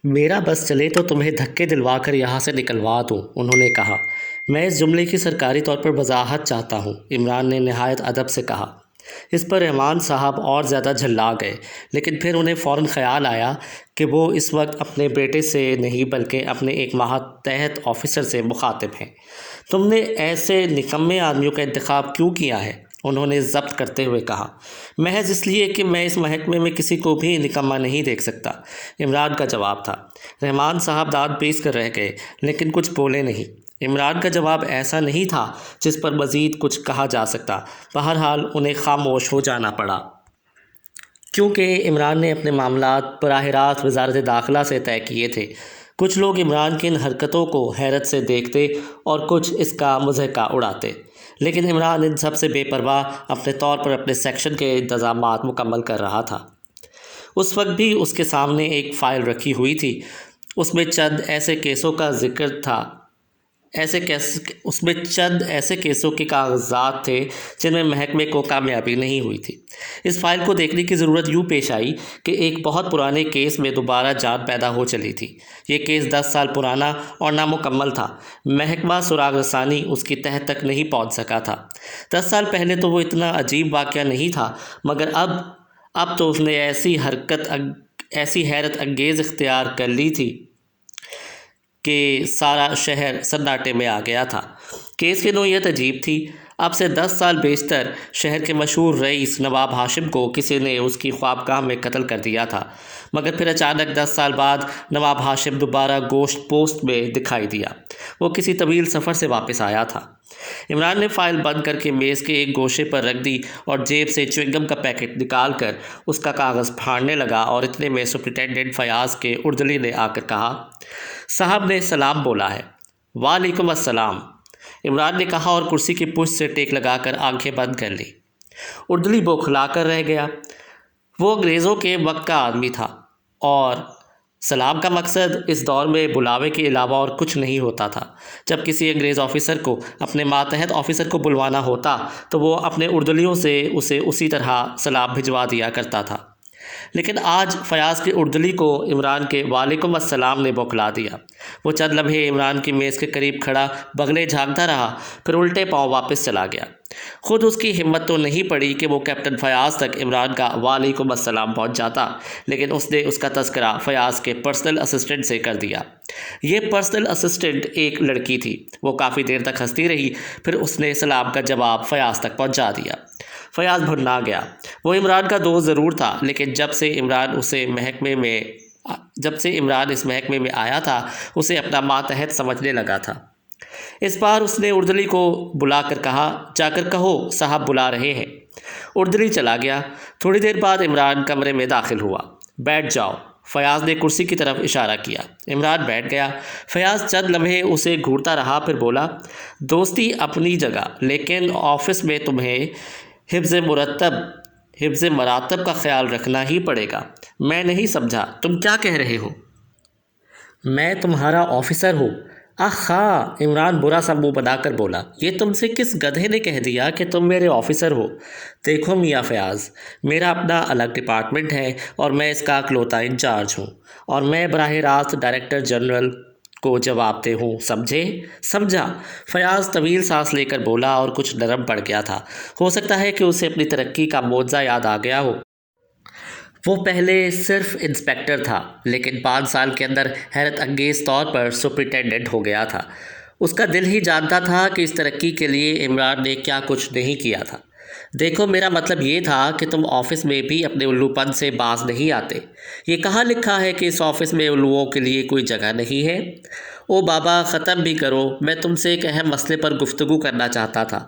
میرا بس چلے تو تمہیں دھکے دلوا کر یہاں سے نکلوا دوں، انہوں نے کہا۔ میں اس جملے کی سرکاری طور پر وضاحت چاہتا ہوں، عمران نے نہایت ادب سے کہا۔ اس پر رحمان صاحب اور زیادہ جھلا گئے، لیکن پھر انہیں فوراً خیال آیا کہ وہ اس وقت اپنے بیٹے سے نہیں بلکہ اپنے ایک ماتحت آفیسر سے مخاطب ہیں۔ تم نے ایسے نکمے آدمیوں کا انتخاب کیوں کیا ہے؟ انہوں نے ضبط کرتے ہوئے کہا۔ محض اس لیے کہ میں اس محکمے میں کسی کو بھی نکما نہیں دیکھ سکتا، عمران کا جواب تھا۔ رحمان صاحب دانت پیس کر رہ گئے، لیکن کچھ بولے نہیں۔ عمران کا جواب ایسا نہیں تھا جس پر مزید کچھ کہا جا سکتا، بہرحال انہیں خاموش ہو جانا پڑا، کیونکہ عمران نے اپنے معاملات براہ راست وزارت داخلہ سے طے کیے تھے۔ کچھ لوگ عمران کی ان حرکتوں کو حیرت سے دیکھتے اور کچھ اس کا مضحکہ اڑاتے، لیکن عمران ان سب سے بے پرواہ اپنے طور پر اپنے سیکشن کے انتظامات مکمل کر رہا تھا۔ اس وقت بھی اس کے سامنے ایک فائل رکھی ہوئی تھی۔ اس میں چند ایسے کیسوں کا ذکر تھا اس میں چند ایسے کیسوں کے کاغذات تھے جن میں محکمے کو کامیابی نہیں ہوئی تھی۔ اس فائل کو دیکھنے کی ضرورت یوں پیش آئی کہ ایک بہت پرانے کیس میں دوبارہ جان پیدا ہو چلی تھی۔ یہ کیس 10 سال پرانا اور نامکمل تھا۔ محکمہ سراغ رسانی اس کی تہہ تک نہیں پہنچ سکا تھا۔ 10 سال پہلے تو وہ اتنا عجیب واقعہ نہیں تھا، مگر اب تو اس نے ایسی حیرت انگیز اختیار کر لی تھی کہ سارا شہر سناٹے میں آ گیا تھا۔ کیس کی نوعیت عجیب تھی۔ اب سے 10 سال بیشتر شہر کے مشہور رئیس نواب ہاشم کو کسی نے اس کی خوابگاہ میں قتل کر دیا تھا، مگر پھر اچانک 10 سال بعد نواب ہاشم دوبارہ گوشت پوست میں دکھائی دیا۔ وہ کسی طویل سفر سے واپس آیا تھا۔ عمران نے فائل بند کر کے میز کے ایک گوشے پر رکھ دی اور جیب سے چوئنگم کا پیکٹ نکال کر اس کا کاغذ پھاڑنے لگا، اور اتنے میں سپرنٹینڈنٹ فیاض کے اردلی نے آ کر کہا، صاحب نے سلام بولا ہے۔ وعلیکم السلام، عمران نے کہا اور کرسی کی پشت سے ٹیک لگا کر آنکھیں بند کر لی۔ اردلی بوکھلا کر رہ گیا۔ وہ انگریزوں کے وقت کا آدمی تھا، اور سلام کا مقصد اس دور میں بلاوے کے علاوہ اور کچھ نہیں ہوتا تھا۔ جب کسی انگریز آفیسر کو اپنے ماتحت آفیسر کو بلوانا ہوتا تو وہ اپنے اردلیوں سے اسے اسی طرح سلام بھجوا دیا کرتا تھا، لیکن آج فیاض کی اردلی کو عمران کے وعلیکم السلام نے بوکھلا دیا۔ وہ چند لمحے عمران کی میز کے قریب کھڑا بغلے جھانکتا رہا، پھر الٹے پاؤں واپس چلا گیا۔ خود اس کی ہمت تو نہیں پڑی کہ وہ کیپٹن فیاض تک عمران کا وعلیکم السلام پہنچ جاتا، لیکن اس نے اس کا تذکرہ فیاض کے پرسنل اسسٹنٹ سے کر دیا۔ یہ پرسنل اسسٹنٹ ایک لڑکی تھی۔ وہ کافی دیر تک ہنستی رہی، پھر اس نے سلام کا جواب فیاض تک پہنچا دیا۔ فیاض بھننا گیا۔ وہ عمران کا دوست ضرور تھا، لیکن جب سے عمران اس محکمے میں آیا تھا اسے اپنا ماتحت سمجھنے لگا تھا۔ اس بار اس نے اردلی کو بلا کر کہا، جا کر کہو صاحب بلا رہے ہیں۔ اردلی چلا گیا۔ تھوڑی دیر بعد عمران کمرے میں داخل ہوا۔ بیٹھ جاؤ، فیاض نے کرسی کی طرف اشارہ کیا۔ عمران بیٹھ گیا۔ فیاض چند لمحے اسے گھورتا رہا، پھر بولا، دوستی اپنی جگہ، لیکن آفس میں تمہیں حفظ مراتب کا خیال رکھنا ہی پڑے گا۔ میں نہیں سمجھا، تم کیا کہہ رہے ہو؟ میں تمہارا آفیسر ہوں۔ ہاں، عمران برا سا منہ بنا کر بولا، یہ تم سے کس گدھے نے کہہ دیا کہ تم میرے آفیسر ہو؟ دیکھو میاں فیاض، میرا اپنا الگ ڈپارٹمنٹ ہے اور میں اس کا اکلوتا انچارج ہوں، اور میں براہ راست ڈائریکٹر جنرل کو جواب دہ ہوں، سمجھا؟ فیاض طویل سانس لے کر بولا اور کچھ نرم پڑ گیا تھا۔ ہو سکتا ہے کہ اسے اپنی ترقی کا معجزہ یاد آ گیا ہو۔ وہ پہلے صرف انسپکٹر تھا، لیکن 5 سال کے اندر حیرت انگیز طور پر سپرنٹینڈنٹ ہو گیا تھا۔ اس کا دل ہی جانتا تھا کہ اس ترقی کے لیے عمران نے کیا کچھ نہیں کیا تھا۔ دیکھو، میرا مطلب یہ تھا کہ تم آفس میں بھی اپنے الو پن سے باز نہیں آتے۔ یہ کہاں لکھا ہے کہ اس آفس میں الوؤں کے لیے کوئی جگہ نہیں ہے؟ او بابا، ختم بھی کرو، میں تم سے ایک اہم مسئلے پر گفتگو کرنا چاہتا تھا۔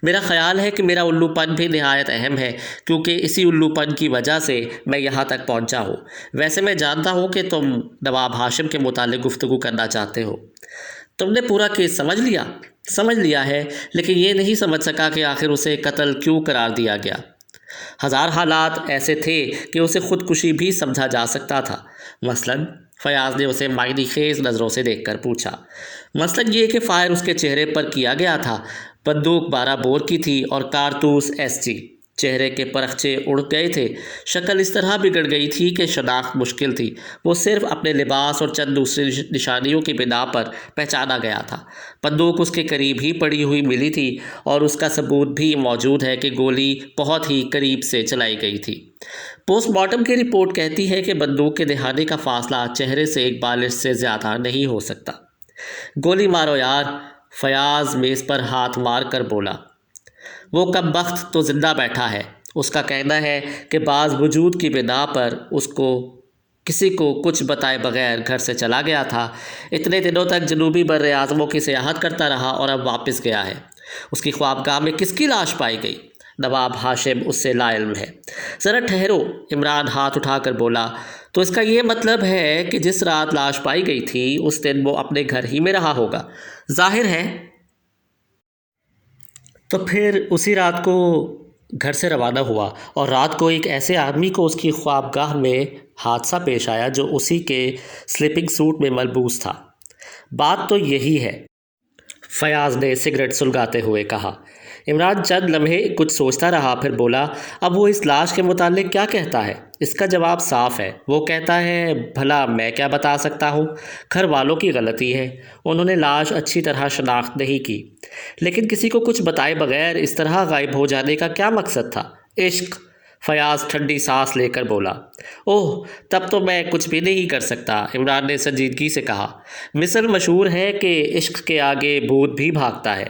میرا خیال ہے کہ میرا الو پن بھی نہایت اہم ہے، کیونکہ اسی الو پن کی وجہ سے میں یہاں تک پہنچا ہوں۔ ویسے میں جانتا ہوں کہ تم نواب ہاشم کے متعلق گفتگو کرنا چاہتے ہو۔ تم نے پورا کیس سمجھ لیا ہے، لیکن یہ نہیں سمجھ سکا کہ آخر اسے قتل کیوں قرار دیا گیا۔ ہزار حالات ایسے تھے کہ اسے خودکشی بھی سمجھا جا سکتا تھا۔ مثلاً، فیاض نے اسے معنی خیز نظروں سے دیکھ کر پوچھا۔ مثلاً یہ کہ فائر اس کے چہرے پر کیا گیا تھا۔ بندوق 12 بور کی تھی اور کارتوس SG۔ چہرے کے پرخچے اڑ گئے تھے، شکل اس طرح بگڑ گئی تھی کہ شناخت مشکل تھی۔ وہ صرف اپنے لباس اور چند دوسری نشانیوں کی بنا پر پہچانا گیا تھا۔ بندوق اس کے قریب ہی پڑی ہوئی ملی تھی اور اس کا ثبوت بھی موجود ہے کہ گولی بہت ہی قریب سے چلائی گئی تھی۔ پوسٹ مارٹم کی رپورٹ کہتی ہے کہ بندوق کے دہانے کا فاصلہ چہرے سے ایک بالش سے زیادہ نہیں ہو سکتا۔ گولی مارو یار، فیاض میز پر ہاتھ مار کر بولا۔ وہ کم بخت تو زندہ بیٹھا ہے۔ اس کا کہنا ہے کہ بعض وجود کی بنا پر کسی کو کچھ بتائے بغیر گھر سے چلا گیا تھا۔ اتنے دنوں تک جنوبی بر اعظموں کی سیاحت کرتا رہا اور اب واپس گیا ہے۔ اس کی خوابگاہ میں کس کی لاش پائی گئی؟ نواب ہاشم اس سے لا علم ہے۔ ذرا ٹھہرو، عمران ہاتھ اٹھا کر بولا۔ تو اس کا یہ مطلب ہے کہ جس رات لاش پائی گئی تھی اس دن وہ اپنے گھر ہی میں رہا ہوگا۔ ظاہر ہے۔ تو پھر اسی رات کو گھر سے روانہ ہوا اور رات کو ایک ایسے آدمی کو اس کی خوابگاہ میں حادثہ پیش آیا جو اسی کے سلیپنگ سوٹ میں ملبوس تھا۔ بات تو یہی ہے، فیاض نے سگریٹ سلگاتے ہوئے کہا۔ عمران چند لمحے کچھ سوچتا رہا، پھر بولا، اب وہ اس لاش کے متعلق کیا کہتا ہے؟ اس کا جواب صاف ہے۔ وہ کہتا ہے بھلا میں کیا بتا سکتا ہوں؟ گھر والوں کی غلطی ہے، انہوں نے لاش اچھی طرح شناخت نہیں کی۔ لیکن کسی کو کچھ بتائے بغیر اس طرح غائب ہو جانے کا کیا مقصد تھا؟ عشق، فیاض ٹھنڈی سانس لے کر بولا۔ اوہ، تب تو میں کچھ بھی نہیں کر سکتا، عمران نے سنجیدگی سے کہا۔ مثل مشہور ہے کہ عشق کے آگے بھوت بھی بھاگتا ہے۔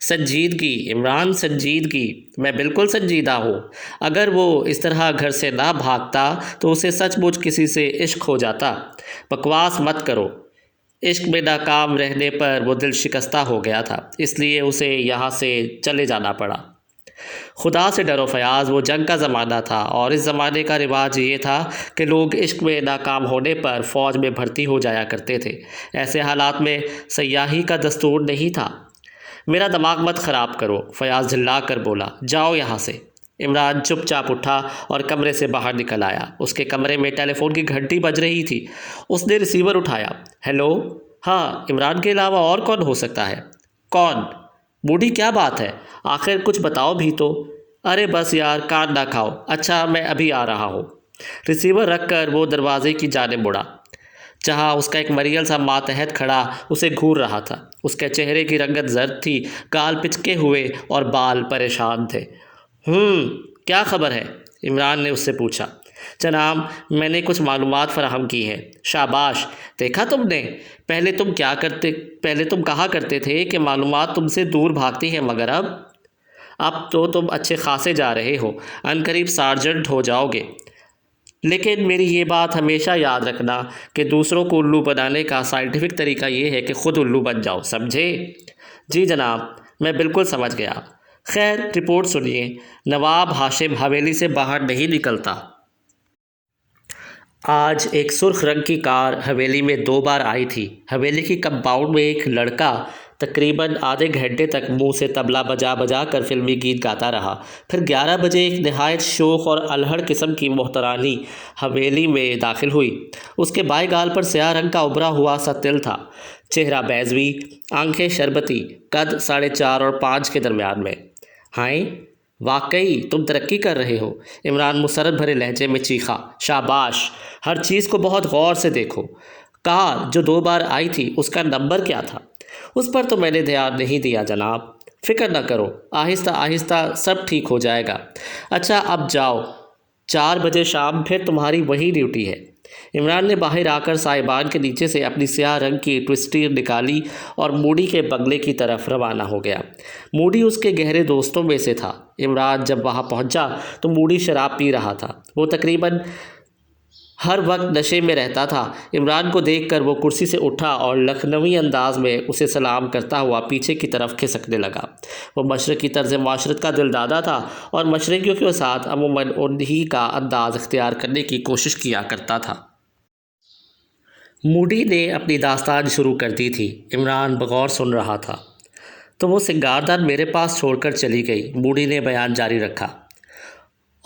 سنجیدگی عمران، سنجیدگی، میں بالکل سنجیدہ ہوں۔ اگر وہ اس طرح گھر سے نہ بھاگتا تو اسے سچ مچ کسی سے عشق ہو جاتا۔ بکواس مت کرو۔ عشق میں ناکام رہنے پر وہ دل شکستہ ہو گیا تھا، اس لیے اسے یہاں سے چلے جانا پڑا۔ خدا سے ڈرو فیاض، وہ جنگ کا زمانہ تھا اور اس زمانے کا رواج یہ تھا کہ لوگ عشق میں ناکام ہونے پر فوج میں بھرتی ہو جایا کرتے تھے۔ ایسے حالات میں سیاحی کا دستور نہیں تھا۔ میرا دماغ مت خراب کرو، فیاض جھلا کر بولا۔ جاؤ یہاں سے۔ عمران چپ چاپ اٹھا اور کمرے سے باہر نکل آیا۔ اس کے کمرے میں ٹیلی فون کی گھنٹی بج رہی تھی۔ اس نے ریسیور اٹھایا۔ ہیلو، ہاں، عمران کے علاوہ اور کون ہو سکتا ہے؟ کون؟ بوڑھی، کیا بات ہے؟ آخر کچھ بتاؤ بھی تو۔ ارے بس یار، کان نہ کھاؤ۔ اچھا، میں ابھی آ رہا ہوں۔ ریسیور رکھ کر وہ دروازے کی جانب مڑا، جہاں اس کا ایک مریل سا ماتحت کھڑا اسے گھور رہا تھا۔ اس کے چہرے کی رنگت زرد تھی، گال پچکے ہوئے اور بال پریشان تھے۔ کیا خبر ہے؟ عمران نے اس سے پوچھا۔ جناب، میں نے کچھ معلومات فراہم کی ہیں۔ شاباش، دیکھا تم نے؟ پہلے تم کہا کرتے تھے کہ معلومات تم سے دور بھاگتی ہیں، مگر اب تو تم اچھے خاصے جا رہے ہو، عنقریب سارجنٹ ہو جاؤ گے۔ لیکن میری یہ بات ہمیشہ یاد رکھنا کہ دوسروں کو الو بنانے کا سائنٹیفک طریقہ یہ ہے کہ خود الو بن جاؤ، سمجھے؟ جی جناب، میں بالکل سمجھ گیا۔ خیر، رپورٹ سنیے۔ نواب ہاشم حویلی سے باہر نہیں نکلتا۔ آج ایک سرخ رنگ کی کار حویلی میں 2 بار آئی تھی۔ حویلی کی کمپاؤنڈ میں ایک لڑکا تقریباً آدھے گھنٹے تک منہ سے طبلہ بجا بجا کر فلمی گیت گاتا رہا۔ پھر 11 بجے ایک نہایت شوخ اور الہڑ قسم کی محترانی حویلی میں داخل ہوئی۔ اس کے بائیں گال پر سیاہ رنگ کا ابھرا ہوا سا تل تھا، چہرہ بیضوی، آنکھیں شربتی، قد 4.5 اور 5 کے درمیان میں۔ ہائے، واقعی تم ترقی کر رہے ہو، عمران مسرت بھرے لہجے میں چیخا۔ شاباش، ہر چیز کو بہت غور سے دیکھو۔ کار جو 2 بار آئی تھی، اس کا نمبر کیا تھا؟ اس پر تو میں نے دھیان نہیں دیا جناب۔ فکر نہ کرو، آہستہ آہستہ سب ٹھیک ہو جائے گا۔ اچھا، اب جاؤ، 4 بجے شام پھر تمہاری وہی ڈیوٹی ہے۔ عمران نے باہر آ کر سائبان کے نیچے سے اپنی سیاہ رنگ کی ٹوسٹی نکالی اور موڈی کے بنگلے کی طرف روانہ ہو گیا۔ موڈی اس کے گہرے دوستوں میں سے تھا۔ عمران جب وہاں پہنچا تو موڈی شراب پی رہا تھا۔ وہ تقریباً ہر وقت نشے میں رہتا تھا۔ عمران کو دیکھ کر وہ کرسی سے اٹھا اور لکھنوی انداز میں اسے سلام کرتا ہوا پیچھے کی طرف کھسکنے لگا۔ وہ مشرقی طرز معاشرت کا دل دادا تھا اور مشرقیوں کے ساتھ عموماً انہی کا انداز اختیار کرنے کی کوشش کیا کرتا تھا۔ موڈی نے اپنی داستان شروع کر دی تھی۔ عمران بغور سن رہا تھا۔ تو وہ سنگاردان میرے پاس چھوڑ کر چلی گئی، موڈی نے بیان جاری رکھا،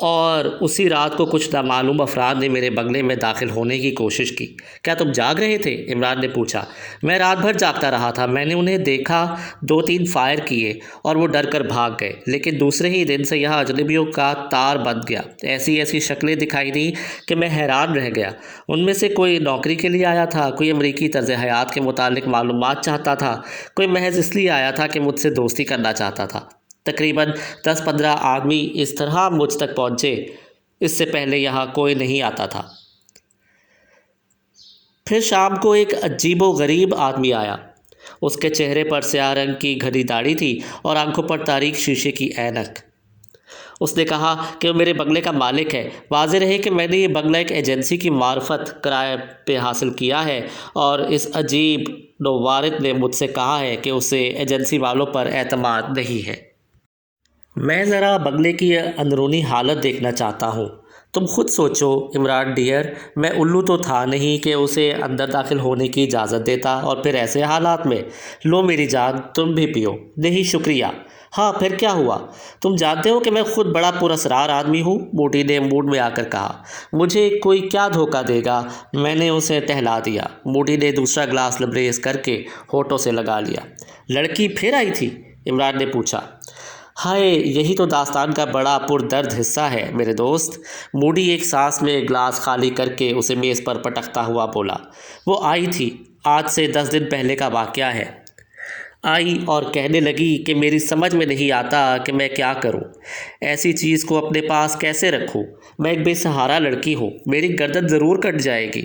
اور اسی رات کو کچھ نامعلوم افراد نے میرے بنگلے میں داخل ہونے کی کوشش کی۔ کیا تم جاگ رہے تھے؟ عمران نے پوچھا۔ میں رات بھر جاگتا رہا تھا۔ میں نے انہیں دیکھا، 2-3 فائر کیے اور وہ ڈر کر بھاگ گئے، لیکن دوسرے ہی دن سے یہاں اجنبیوں کا تار بند گیا۔ ایسی شکلیں دکھائی دیں کہ میں حیران رہ گیا۔ ان میں سے کوئی نوکری کے لیے آیا تھا، کوئی امریکی طرز حیات کے متعلق معلومات چاہتا تھا، کوئی محض اس لیے آیا تھا کہ مجھ سے دوستی کرنا چاہتا تھا۔ تقریباً 10-15 آدمی اس طرح مجھ تک پہنچے، اس سے پہلے یہاں کوئی نہیں آتا تھا۔ پھر شام کو ایک عجیب و غریب آدمی آیا۔ اس کے چہرے پر سیاہ رنگ کی گھنی داڑھی تھی اور آنکھوں پر تاریک شیشے کی اینک۔ اس نے کہا کہ وہ میرے بنگلے کا مالک ہے۔ واضح رہے کہ میں نے یہ بنگلہ ایک ایجنسی کی معرفت کرائے پہ حاصل کیا ہے، اور اس عجیب نووارد نے مجھ سے کہا ہے کہ اسے ایجنسی والوں پر اعتماد نہیں ہے۔ میں ذرا بنگلے کی اندرونی حالت دیکھنا چاہتا ہوں۔ تم خود سوچو عمران ڈیئر، میں الو تو تھا نہیں کہ اسے اندر داخل ہونے کی اجازت دیتا، اور پھر ایسے حالات میں۔ لو میری جان، تم بھی پیو۔ نہیں شکریہ۔ ہاں پھر کیا ہوا؟ تم جانتے ہو کہ میں خود بڑا پراسرار آدمی ہوں، موٹی نے موڈ میں آ کر کہا۔ مجھے کوئی کیا دھوکہ دے گا؟ میں نے اسے ٹہلا دیا۔ موٹی نے دوسرا گلاس لبریز کر کے ہونٹوں سے لگا لیا۔ لڑکی پھر آئی تھی؟ عمران نے پوچھا۔ ہائے، یہی تو داستان کا بڑا پردرد حصہ ہے میرے دوست۔ موڈی ایک سانس میں گلاس خالی کر کے اسے میز پر پٹکتا ہوا بولا۔ وہ آئی تھی، آج سے 10 دن پہلے کا واقعہ ہے۔ آئی اور کہنے لگی کہ میری سمجھ میں نہیں آتا کہ میں کیا کروں، ایسی چیز کو اپنے پاس کیسے رکھوں۔ میں ایک بے سہارا لڑکی ہوں، میری گردن ضرور کٹ جائے گی۔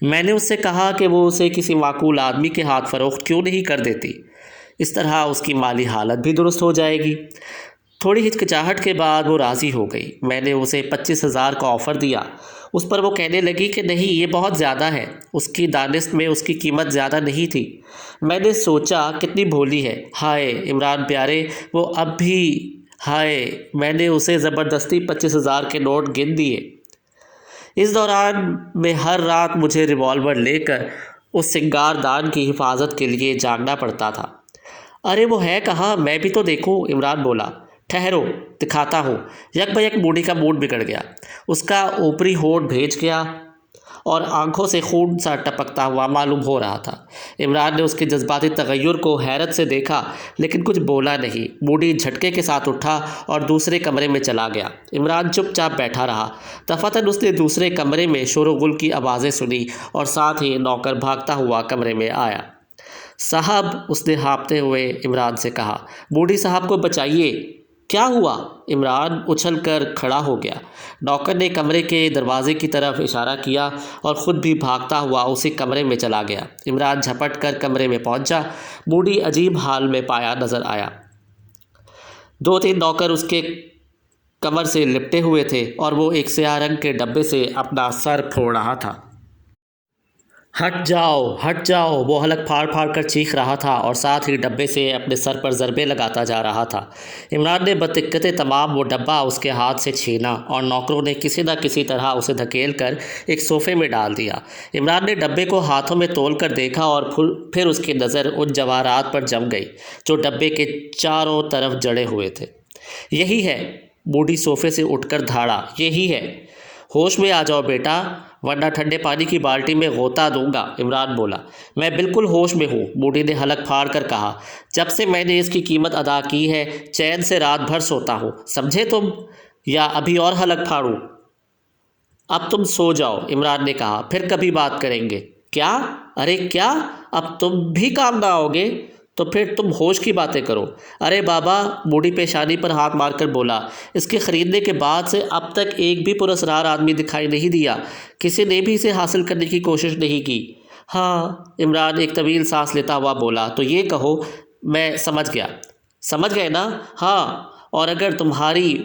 میں نے اس سے کہا کہ وہ اسے کسی معقول آدمی کے ہاتھ فروخت کیوں نہیں کر دیتی، اس طرح اس کی مالی حالت بھی درست ہو جائے گی۔ تھوڑی ہچکچاہٹ کے بعد وہ راضی ہو گئی۔ میں نے اسے 25,000 کا آفر دیا۔ اس پر وہ کہنے لگی کہ نہیں، یہ بہت زیادہ ہے۔ اس کی دانست میں اس کی قیمت زیادہ نہیں تھی۔ میں نے سوچا کتنی بھولی ہے۔ ہائے عمران پیارے، وہ اب بھی… ہائے، میں نے اسے زبردستی 25,000 کے نوٹ گن دیے۔ اس دوران میں ہر رات مجھے ریوالور لے کر اس سنگار دان کی حفاظت کے لیے جاگنا پڑتا تھا۔ ارے وہ ہے کہاں؟ میں بھی تو دیکھوں، عمران بولا۔ ٹھہرو، دکھاتا ہوں۔ یک بیک موڈی کا موڈ بگڑ گیا۔ اس کا اوپری ہونٹ بھیج گیا اور آنکھوں سے خون سا ٹپکتا ہوا معلوم ہو رہا تھا۔ عمران نے اس کے جذباتی تغیر کو حیرت سے دیکھا، لیکن کچھ بولا نہیں۔ موڈی جھٹکے کے ساتھ اٹھا اور دوسرے کمرے میں چلا گیا۔ عمران چپ چاپ بیٹھا رہا۔ دفعتاً اس نے دوسرے کمرے میں شور و غل کی آوازیں سنی اور ساتھ ہی نوکر بھاگتا ہوا کمرے میں آیا۔ صاحب، اس نے ہانپتے ہوئے عمران سے کہا، موڈی صاحب کو بچائیے۔ کیا ہوا؟ عمران اچھل کر کھڑا ہو گیا۔ نوکر نے کمرے کے دروازے کی طرف اشارہ کیا اور خود بھی بھاگتا ہوا اسی کمرے میں چلا گیا۔ عمران جھپٹ کر کمرے میں پہنچا۔ موڈی عجیب حال میں پایا نظر آیا۔ 2-3 نوکر اس کے کمر سے لپٹے ہوئے تھے اور وہ ایک سیاہ رنگ کے ڈبے سے اپنا سر پھوڑ رہا تھا۔ ہٹ جاؤ، ہٹ جاؤ، وہ حلق پھاڑ پھاڑ کر چیخ رہا تھا اور ساتھ ہی ڈبے سے اپنے سر پر ضربے لگاتا جا رہا تھا۔ عمران نے بدقت تمام وہ ڈبہ اس کے ہاتھ سے چھینا اور نوکروں نے کسی نہ کسی طرح اسے دھکیل کر ایک صوفے میں ڈال دیا۔ عمران نے ڈبے کو ہاتھوں میں تول کر دیکھا اور پھر اس کی نظر ان جواہرات پر جم گئی جو ڈبے کے چاروں طرف جڑے ہوئے تھے۔ یہی ہے، موڈی صوفے سے اٹھ کر دھاڑا، یہی ہے۔ ہوش میں آ جاؤ بیٹا، ورنہ ٹھنڈے پانی کی بالٹی میں غوطہ دوں گا، عمران بولا۔ میں بالکل ہوش میں ہوں، موڈی نے حلق پھاڑ کر کہا۔ جب سے میں نے اس کی قیمت ادا کی ہے، چین سے رات بھر سوتا ہوں، سمجھے تم؟ یا ابھی اور حلق پھاڑوں؟ اب تم سو جاؤ، عمران نے کہا، پھر کبھی بات کریں گے۔ کیا؟ ارے کیا؟ اب تم بھی کام نہ آؤ گے؟ تو پھر تم ہوش کی باتیں کرو۔ ارے بابا، موڈی پیشانی پر ہاتھ مار کر بولا، اس کے خریدنے کے بعد سے اب تک ایک بھی پراسرار آدمی دکھائی نہیں دیا، کسی نے بھی اسے حاصل کرنے کی کوشش نہیں کی۔ ہاں، عمران ایک طویل سانس لیتا ہوا بولا، تو یہ کہو، میں سمجھ گیا۔ سمجھ گئے نا؟ ہاں، اور اگر تمہاری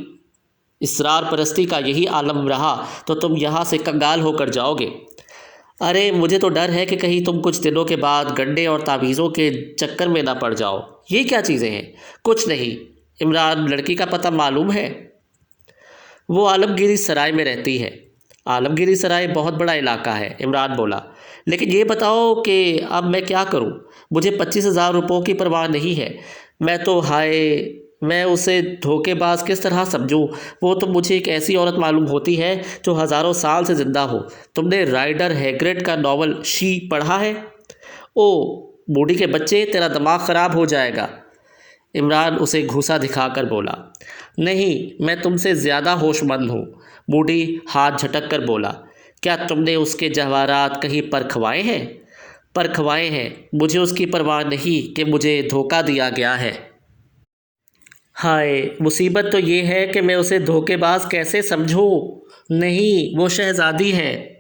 اسرار پرستی کا یہی عالم رہا تو تم یہاں سے کنگال ہو کر جاؤ گے۔ ارے مجھے تو ڈر ہے کہ کہیں تم کچھ دنوں کے بعد گنڈے اور تعویذوں کے چکر میں نہ پڑ جاؤ۔ یہ کیا چیزیں ہیں؟ کچھ نہیں۔ عمران، لڑکی کا پتہ معلوم ہے؟ وہ عالمگیری سرائے میں رہتی ہے۔ عالمگیری سرائے بہت بڑا علاقہ ہے، عمران بولا، لیکن یہ بتاؤ کہ اب میں کیا کروں؟ مجھے 25,000 روپوں کی پرواہ نہیں ہے۔ میں تو… ہائے، میں اسے دھوکے باز کس طرح سمجھوں؟ وہ تو مجھے ایک ایسی عورت معلوم ہوتی ہے جو ہزاروں سال سے زندہ ہو۔ تم نے رائڈر ہیگرڈ کا ناول شی پڑھا ہے؟ او بوڑھی کے بچے، تیرا دماغ خراب ہو جائے گا۔ عمران اسے گھوسا دکھا کر بولا۔ نہیں، میں تم سے زیادہ ہوش مند ہوں۔ بوڑھی ہاتھ جھٹک کر بولا۔ کیا تم نے اس کے جواہرات کہیں پرکھوائے ہیں؟ پرکھوائے ہیں، مجھے اس کی پرواہ نہیں کہ مجھے دھوکہ دیا گیا ہے۔ ہائے، مصیبت تو یہ ہے کہ میں اسے دھوکے باز کیسے سمجھوں؟ نہیں، وہ شہزادی ہے۔